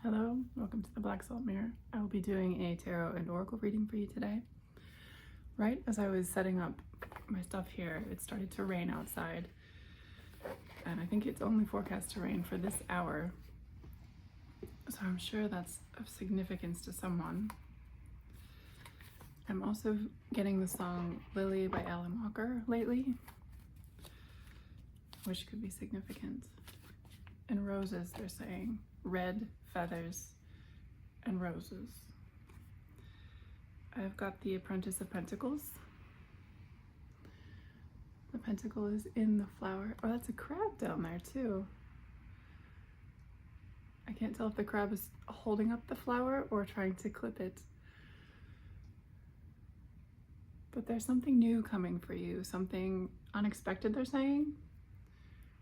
Hello, welcome to the Black Salt Mirror. I will be doing a tarot and oracle reading for you today. Right as I was setting up my stuff here, it started to rain outside, and I think it's only forecast to rain for this hour, so I'm sure that's of significance to someone. I'm also getting the song Lily by Alan Walker lately, which could be significant. And roses, they're saying red feathers and roses. I've got the Apprentice of Pentacles. The pentacle is in the flower. Oh, that's a crab down there too. I can't tell if the crab is holding up the flower or trying to clip it. But there's something new coming for you, something unexpected, they're saying.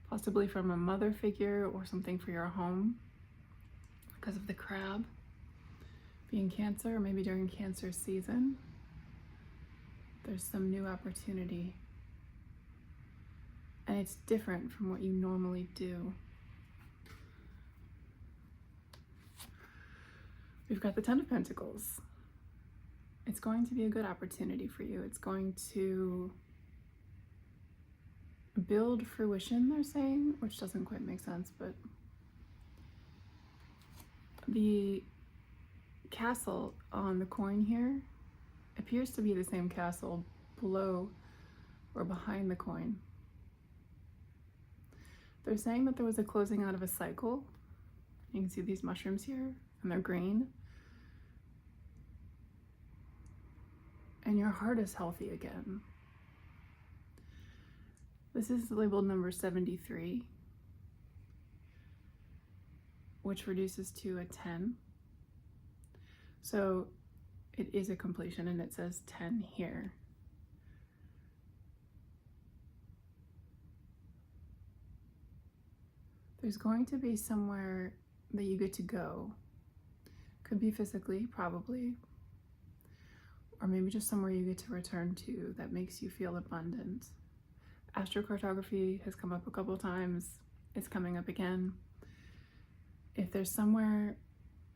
Possibly from a mother figure or something for your home because of the crab being Cancer, or maybe during Cancer season. There's some new opportunity. And it's different from what you normally do. We've got the Ten of Pentacles. It's going to be a good opportunity for you. It's going to build fruition, they're saying, which doesn't quite make sense, but the castle on the coin here appears to be the same castle below or behind the coin. They're saying that there was a closing out of a cycle. You can see these mushrooms here, and they're green. And your heart is healthy again. This is labeled number 73, which reduces to a 10. So it is a completion, and it says 10 here. There's going to be somewhere that you get to go. Could be physically, probably, or maybe just somewhere you get to return to that makes you feel abundant. Astrocartography has come up a couple times. It's coming up again. If there's somewhere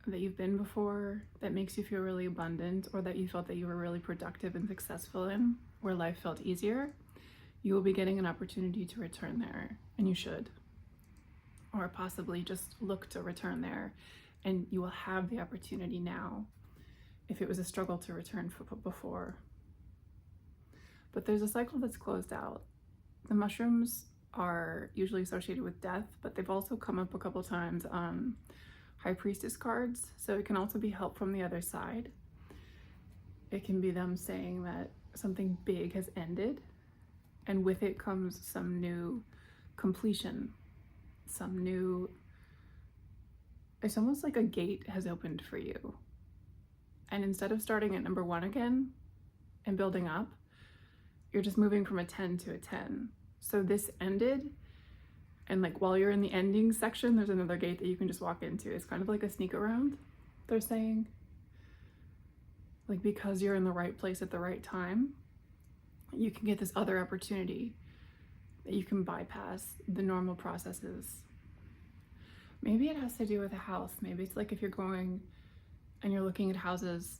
that you've been before that makes you feel really abundant, or that you felt that you were really productive and successful in, where life felt easier, you will be getting an opportunity to return there, and you should. Or possibly just look to return there, and you will have the opportunity now if it was a struggle to return before. But there's a cycle that's closed out. The mushrooms are usually associated with death, but they've also come up a couple times on High Priestess cards, so it can also be help from the other side. It can be them saying that something big has ended, and with it comes some new completion, some new, it's almost like a gate has opened for you. And instead of starting at number 1 again and building up, you're just moving from a 10 to a 10. So this ended, and like while you're in the ending section, there's another gate that you can just walk into. It's kind of like a sneak around, they're saying. Like, because you're in the right place at the right time, you can get this other opportunity that you can bypass the normal processes. Maybe it has to do with a house. Maybe it's like if you're going and you're looking at houses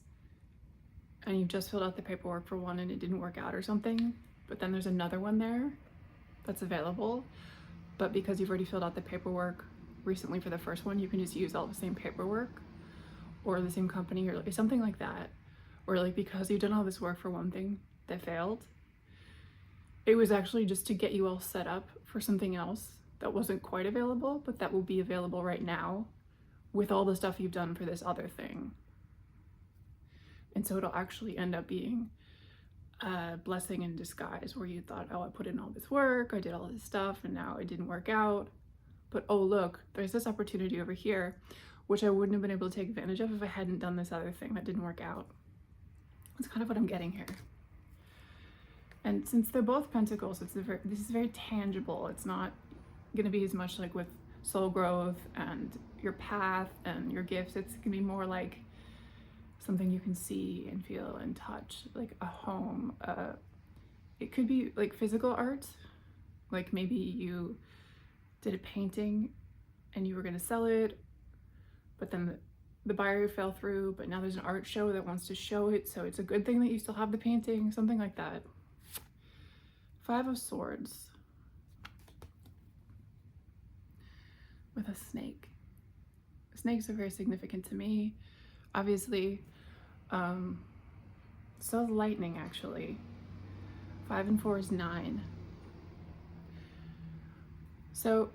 and you've just filled out the paperwork for one and it didn't work out or something, but then there's another one there that's available. But because you've already filled out the paperwork recently for the first one, you can just use all the same paperwork or the same company or something like that. Or like because you've done all this work for one thing that failed, it was actually just to get you all set up for something else that wasn't quite available, but that will be available right now with all the stuff you've done for this other thing. And so it'll actually end up being a blessing in disguise, where you thought, oh, I put in all this work, I did all this stuff, and now it didn't work out. But oh, look, there's this opportunity over here, which I wouldn't have been able to take advantage of if I hadn't done this other thing that didn't work out. That's kind of what I'm getting here. And since they're both pentacles, this is very tangible. It's not going to be as much like with soul growth and your path and your gifts. It's going to be more like something you can see and feel and touch, like a home. It could be like physical art, like maybe you did a painting and you were going to sell it, but then the buyer fell through, but now there's an art show that wants to show it, so it's a good thing that you still have the painting, something like that. Five of Swords with a snake. Snakes are very significant to me, obviously. So is lightning, actually. 5 and 4 is 9. So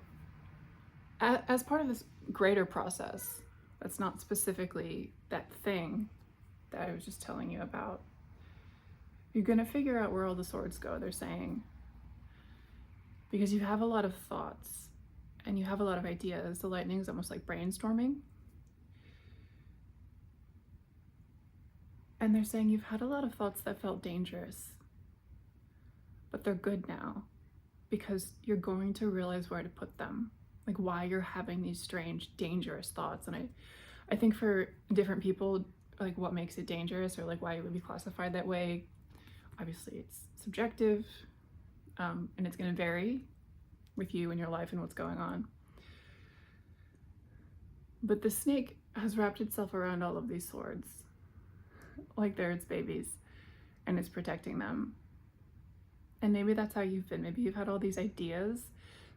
as part of this greater process, that's not specifically that thing that I was just telling you about, you're going to figure out where all the swords go, they're saying, because you have a lot of thoughts and you have a lot of ideas. The lightning is almost like brainstorming. And they're saying you've had a lot of thoughts that felt dangerous, but they're good now because you're going to realize where to put them, like why you're having these strange, dangerous thoughts. And I think for different people, like what makes it dangerous or like why it would be classified that way, obviously it's subjective, and it's going to vary with you and your life and what's going on. But the snake has wrapped itself around all of these swords like they're its babies, and it's protecting them. And maybe that's how you've been. Maybe you've had all these ideas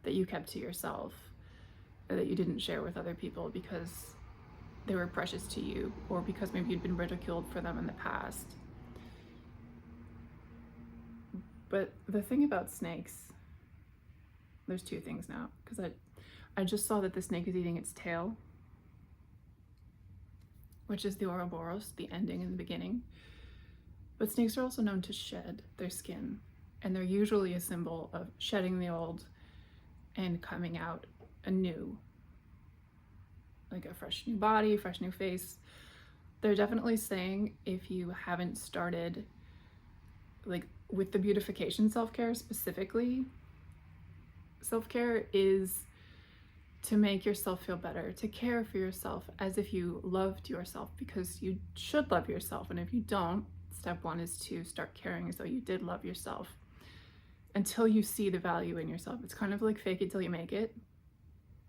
that you kept to yourself, or that you didn't share with other people because they were precious to you, or because maybe you'd been ridiculed for them in the past. But the thing about snakes, there's two things now, because I just saw that the snake is eating its tail, which is the Ouroboros, the ending and the beginning. But snakes are also known to shed their skin, and they're usually a symbol of shedding the old and coming out anew, like a fresh new body, fresh new face. They're definitely saying if you haven't started like with the beautification self-care specifically, self-care is to make yourself feel better, to care for yourself as if you loved yourself, because you should love yourself. And if you don't, step one is to start caring as though you did love yourself until you see the value in yourself. It's kind of like fake it till you make it.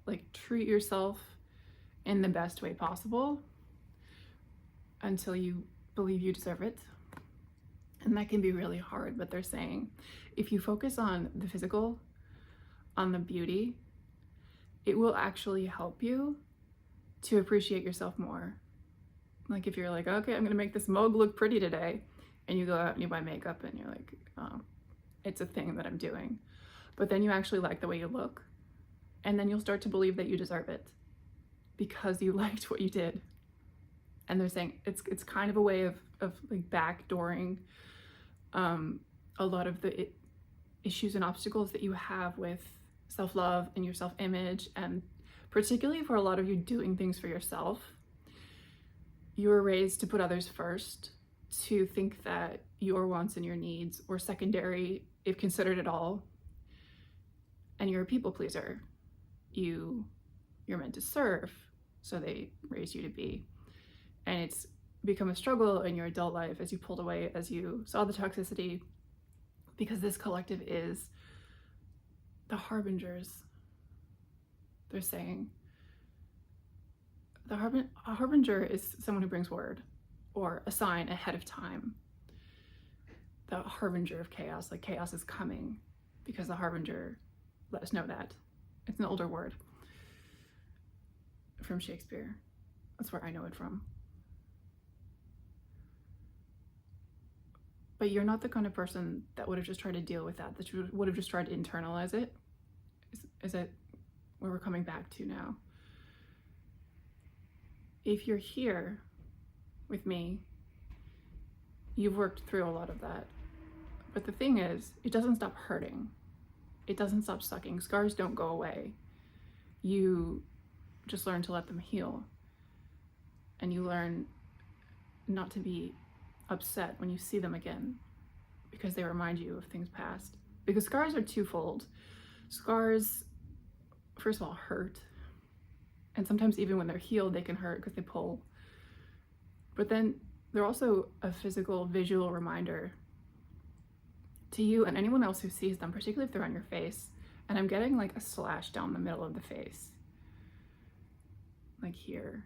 Like treat yourself in the best way possible until you believe you deserve it. And that can be really hard, but they're saying if you focus on the physical, on the beauty, it will actually help you to appreciate yourself more. Like if you're like, okay, I'm gonna make this mug look pretty today, and you go out and you buy makeup and you're like, oh, it's a thing that I'm doing. But then you actually like the way you look, and then you'll start to believe that you deserve it because you liked what you did. And they're saying it's kind of a way of like backdooring a lot of the issues and obstacles that you have with self-love and your self-image, and particularly for a lot of you doing things for yourself. You were raised to put others first, to think that your wants and your needs were secondary if considered at all, and you're a people pleaser. You're meant to serve, so they raised you to be. And it's become a struggle in your adult life as you pulled away, as you saw the toxicity, because this collective is the harbingers. They're saying a harbinger is someone who brings word or a sign ahead of time. The harbinger of chaos, like chaos is coming, because the harbinger let us know that. It's an older word from Shakespeare. That's where I know it from. But you're not the kind of person that would have just tried to deal with that would have just tried to internalize it. Is it where we're coming back to now? If you're here with me, you've worked through a lot of that. But the thing is, it doesn't stop hurting. It doesn't stop sucking. Scars don't go away. You just learn to let them heal. And you learn not to be upset when you see them again, because they remind you of things past. Because scars are twofold. Scars, first of all, hurt. And sometimes even when they're healed, they can hurt because they pull. But then they're also a physical, visual reminder to you and anyone else who sees them, particularly if they're on your face. And I'm getting like a slash down the middle of the face, like here.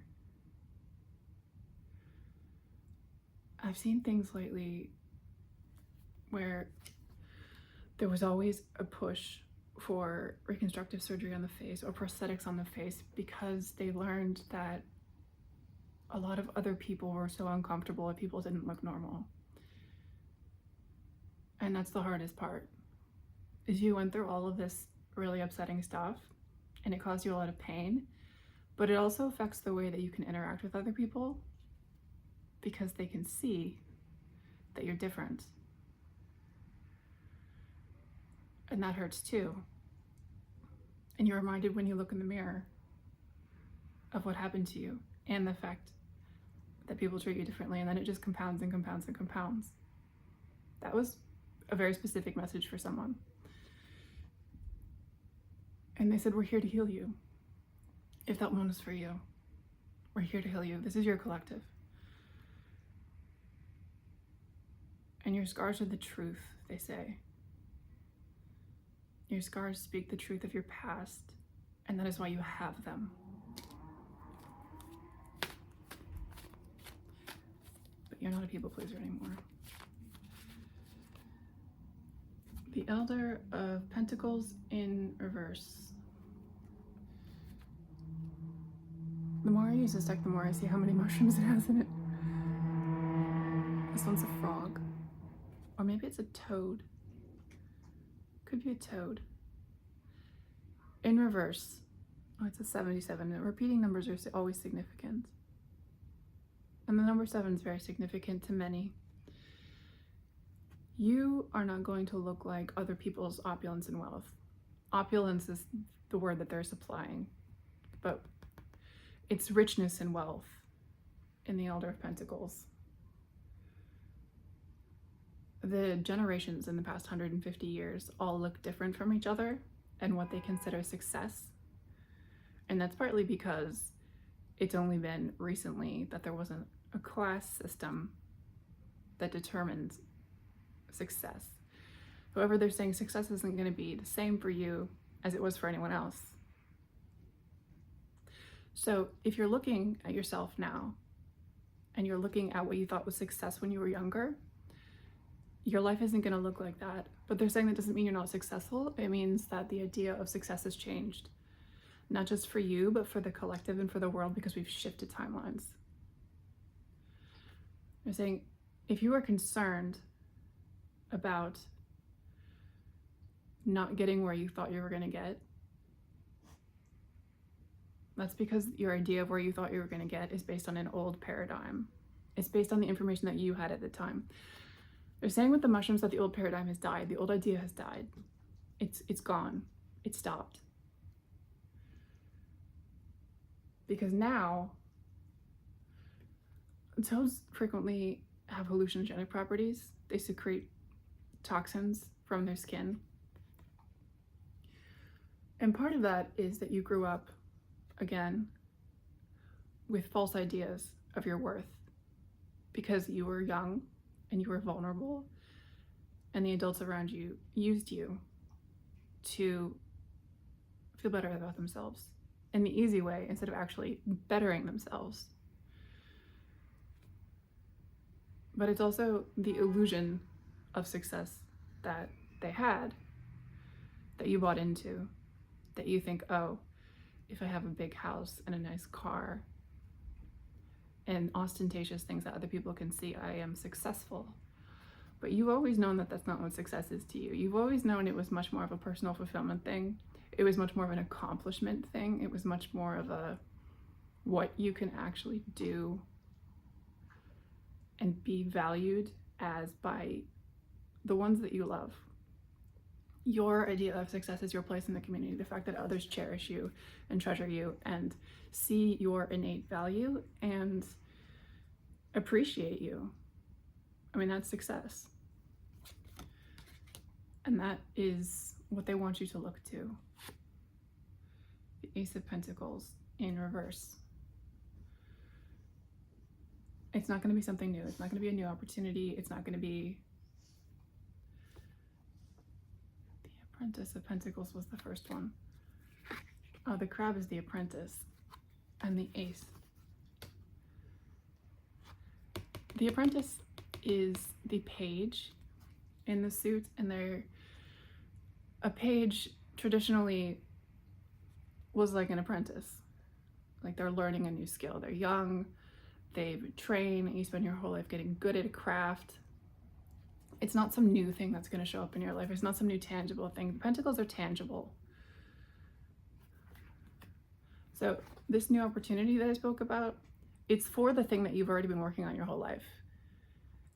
I've seen things lately where there was always a push for reconstructive surgery on the face or prosthetics on the face because they learned that a lot of other people were so uncomfortable that people didn't look normal. And that's the hardest part, is you went through all of this really upsetting stuff and it caused you a lot of pain, but it also affects the way that you can interact with other people because they can see that you're different. And that hurts too. And you're reminded when you look in the mirror of what happened to you and the fact that people treat you differently, and then it just compounds and compounds and compounds. That was a very specific message for someone. And they said, we're here to heal you. If that one was for you, we're here to heal you. This is your collective. And your scars are the truth, they say. Your scars speak the truth of your past, and that is why you have them. But you're not a people pleaser anymore. The Elder of Pentacles in reverse. The more I use this deck, the more I see how many mushrooms it has in it. This one's a frog. Or maybe it's a toad. Could be a toad. In reverse. Oh, it's a 77. And repeating numbers are always significant. And the number 7 is very significant to many. You are not going to look like other people's opulence and wealth. Opulence is the word that they're supplying, but it's richness and wealth in the Elder of Pentacles. The generations in the past 150 years all look different from each other and what they consider success. And that's partly because it's only been recently that there wasn't a class system that determines success. However, they're saying success isn't going to be the same for you as it was for anyone else. So if you're looking at yourself now and you're looking at what you thought was success when you were younger, your life isn't going to look like that. But they're saying that doesn't mean you're not successful. It means that the idea of success has changed, not just for you, but for the collective and for the world, because we've shifted timelines. They're saying if you are concerned about not getting where you thought you were going to get, that's because your idea of where you thought you were going to get is based on an old paradigm. It's based on the information that you had at the time. They're saying with the mushrooms that the old paradigm has died. The old idea has died. It's gone. It stopped. Because now, toads frequently have hallucinogenic properties. They secrete toxins from their skin. And part of that is that you grew up, again, with false ideas of your worth because you were young and you were vulnerable, and the adults around you used you to feel better about themselves in the easy way instead of actually bettering themselves. But it's also the illusion of success that they had that you bought into, that you think, oh, if I have a big house and a nice car and ostentatious things that other people can see, I am successful. But you've always known that that's not what success is to you. You've always known it was much more of a personal fulfillment thing. It was much more of an accomplishment thing. It was much more of a what you can actually do and be valued as by the ones that you love. Your idea of success is your place in the community, the fact that others cherish you and treasure you and see your innate value and appreciate you. I mean, that's success. And that is what they want you to look to. The Ace of Pentacles in reverse. It's not going to be something new. It's not going to be a new opportunity. It's not going to be... The Apprentice of Pentacles was the first one. Oh, the Crab is the Apprentice. And the Ace. The Apprentice is the page in the suit, and a page traditionally was like an apprentice. Like they're learning a new skill. They're young, they've trained, you spend your whole life getting good at a craft. It's not some new thing that's going to show up in your life. It's not some new tangible thing. The pentacles are tangible. So this new opportunity that I spoke about, it's for the thing that you've already been working on your whole life.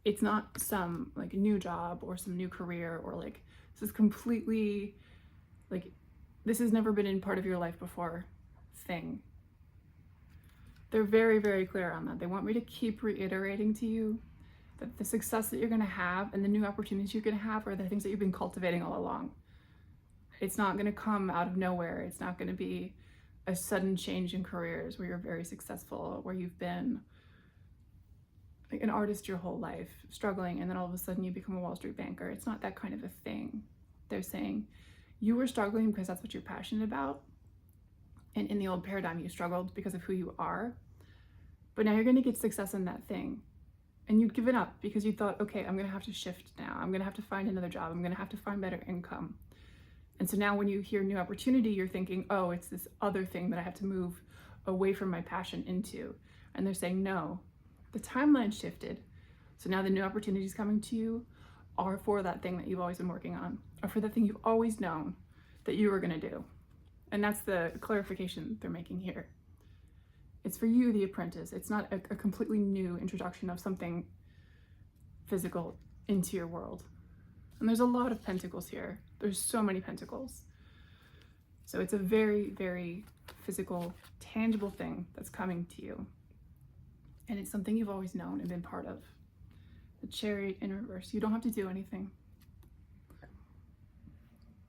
It's not some like new job or some new career, or like this is completely like this has never been in part of your life before thing. They're very, very clear on that. They want me to keep reiterating to you that the success that you're going to have and the new opportunities you're going to have are the things that you've been cultivating all along. It's not going to come out of nowhere. It's not going to be a sudden change in careers where you're very successful, where you've been like an artist your whole life, struggling, and then all of a sudden you become a Wall Street banker. It's not that kind of a thing. They're saying you were struggling because that's what you're passionate about. And in the old paradigm, you struggled because of who you are. But now you're going to get success in that thing. And you'd given up because you thought, okay, I'm going to have to shift now. I'm going to have to find another job. I'm going to have to find better income. And so now when you hear new opportunity, you're thinking, oh, it's this other thing that I have to move away from my passion into. And they're saying, no, the timeline shifted. So now the new opportunities coming to you are for that thing that you've always been working on, or for the thing you've always known that you were going to do. And that's the clarification they're making here. It's for you, the apprentice. It's not a completely new introduction of something physical into your world. And there's a lot of pentacles here. There's so many pentacles. So it's a very, very physical, tangible thing that's coming to you. And it's something you've always known and been part of. The Chariot in reverse. You don't have to do anything.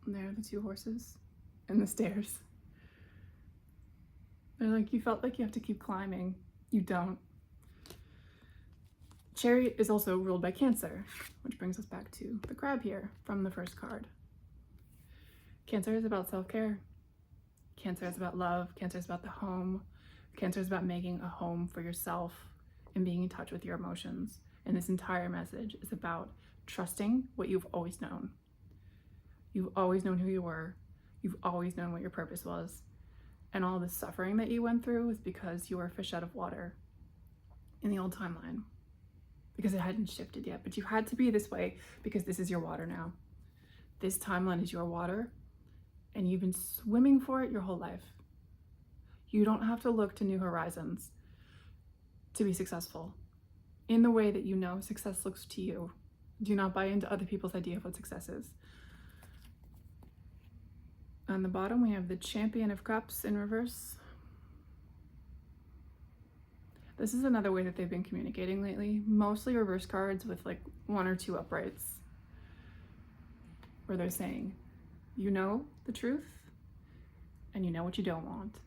And there are the two horses and the stairs. They're like, you felt like you have to keep climbing. You don't. Chariot is also ruled by Cancer, which brings us back to the crab here from the first card. Cancer is about self-care. Cancer is about love. Cancer is about the home. Cancer is about making a home for yourself and being in touch with your emotions. And this entire message is about trusting what you've always known. You've always known who you were. You've always known what your purpose was. And all the suffering that you went through was because you were a fish out of water in the old timeline, because it hadn't shifted yet. But you had to be this way because this is your water now. This timeline is your water, and you've been swimming for it your whole life. You don't have to look to new horizons to be successful in the way that you know success looks to you. Do not buy into other people's idea of what success is. On the bottom, we have the Champion of Cups in reverse. This is another way that they've been communicating lately. Mostly reverse cards with like one or two uprights, where they're saying, you know the truth, and you know what you don't want.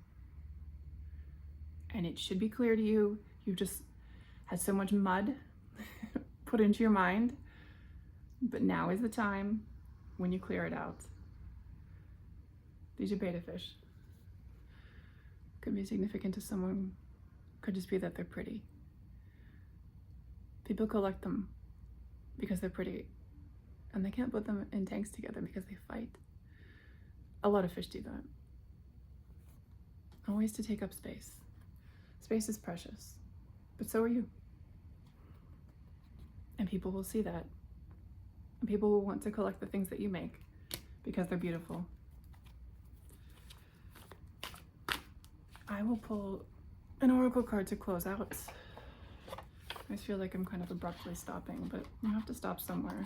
And it should be clear to you. You've just had so much mud put into your mind, but now is the time when you clear it out. These are betta fish. Could be significant to someone. Could just be that they're pretty. People collect them because they're pretty, and they can't put them in tanks together because they fight. A lot of fish do that. Always to take up space. Space is precious, but so are you. And people will see that. And people will want to collect the things that you make because they're beautiful. I will pull an oracle card to close out. I just feel like I'm kind of abruptly stopping, but you have to stop somewhere.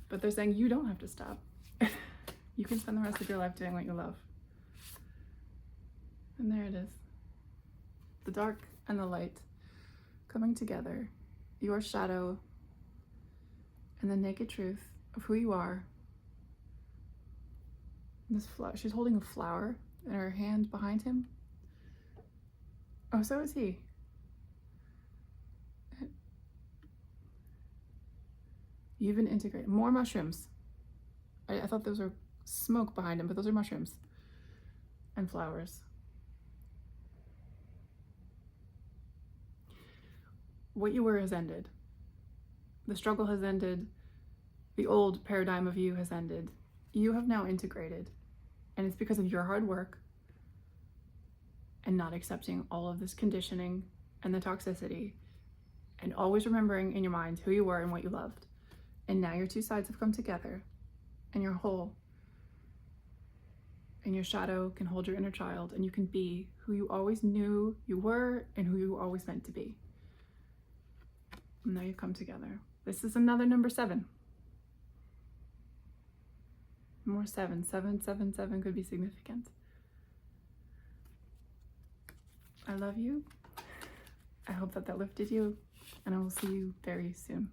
But they're saying you don't have to stop. You can spend the rest of your life doing what you love. And there it is. The dark and the light coming together. Your shadow and the naked truth of who you are. This flower, she's holding a flower in her hand behind him. Oh, so is he. You've been integrated. More mushrooms. I thought those were smoke behind him, but those are mushrooms and flowers. what you were has ended. The struggle has ended. The old paradigm of you has ended. You have now integrated. And it's because of your hard work and not accepting all of this conditioning and the toxicity, and always remembering in your mind who you were and what you loved. And now your two sides have come together and you're whole. And your shadow can hold your inner child, and you can be who you always knew you were and who you were always meant to be. And now you've come together. This is another number 7. More 7. 777 could be significant. I love you. I hope that lifted you, and I will see you very soon.